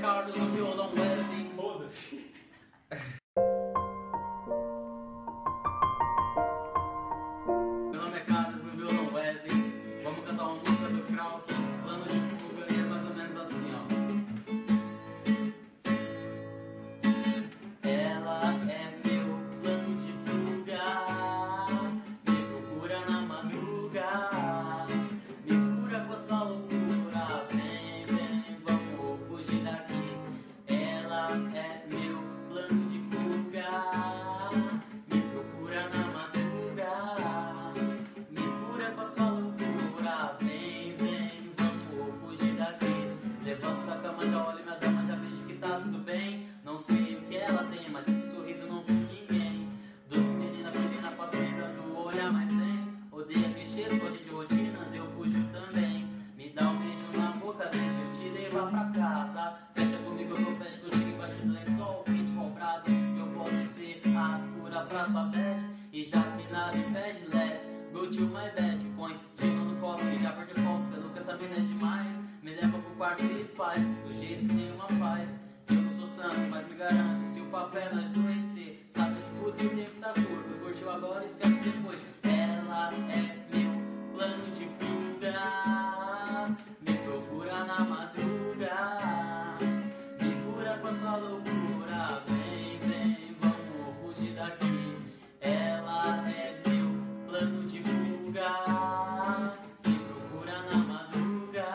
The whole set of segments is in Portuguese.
Carlos no violão, Wesley. Foda-se. Meu nome é Carlos no violão, Wesley. Vamos cantar uma música do Krauk, plano de fuga, e é mais ou menos assim, ó. Ela é meu plano de fuga, me procura na madruga, me cura com a sua loucura. Vem, vem, vamos fugir daqui. Ela é meu plano de fuga, me procura na madruga, me cura com a sua loucura. Vem, vem, vamos fugir daqui. Levanto da cama, já olho minha dama, já vejo que tá tudo bem. Não sei o que ela tem, mas esse sorriso não viu ninguém. Doce menina, felina, fascina do olhar mais zen. Odeia clichês, foge de rotinas, eu fujo também. Me dá um beijo na boca, deixa eu te levar pra casa. Fecha comigo, eu fecho contigo embaixo do lençol, quente com brasa. Eu posso ser a cura pra sua bad, e já que nada impede, let's go to my bed. Põe gelo no copo que já perde foco, cê nunca sabe, né, demais. Me leva pro quarto e faz do jeito que nenhuma faz. Eu não sou santo, mas me garanto, se o papel é nós doencer, sabe de tudo e o tempo da curva. Curtiu agora, esquece depois. Ela é meu plano de fuga, me procura na madruga, me cura com a sua loucura. Vem, vem, vamos fugir daqui. Ela é meu plano de fuga, me procura na madruga,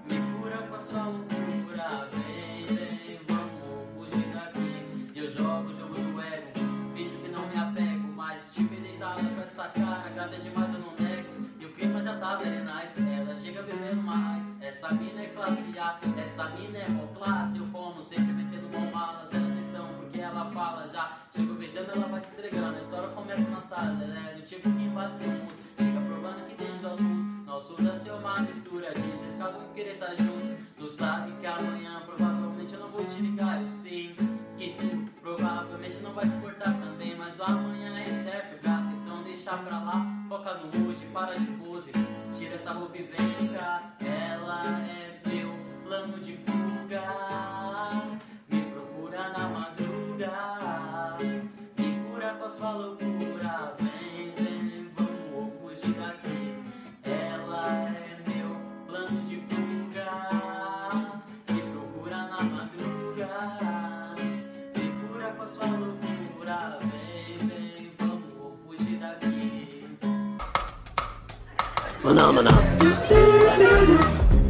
me cura com a sua loucura. Vem, vem, vamos fugir daqui. Eu jogo o jogo do ego, finjo que não me apego, mas te vi deitada com essa cara, gata demais eu não nego. E o clima já tá very nice, ela chega bebendo mais. Essa mina é classe A, essa mina é mó classe. Eu como sempre metendo mão mala, zero atenção porque ela fala já. Chego beijando, ela vai se entregando, a história começa na sala. Ela é do tipo que invade seu mundo, chega provando que desde o assunto. Nosso lance é uma mistura de descaso com querer tá junto. Tu sabe que amanhã provavelmente eu não vou te ligar. Eu sei que tu provavelmente não vai se portar também, mas o amanhã é certo, gata, então deixa pra lá. Foca no hoje, para de pose, tira essa roupa e vem cá. Ela é meu plano de fuga, me procura na madruga, me cura com a sua loucura. Vem, vem, vamos fugir daqui. Ela é meu plano de fuga, me procura na madruga, me cura com a sua loucura. Vem, vem, vamos fugir daqui. Maná, maná.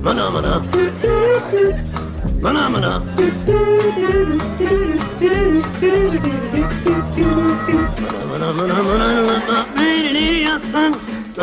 Maná, maná. Maná, maná. Maná, maná, maná.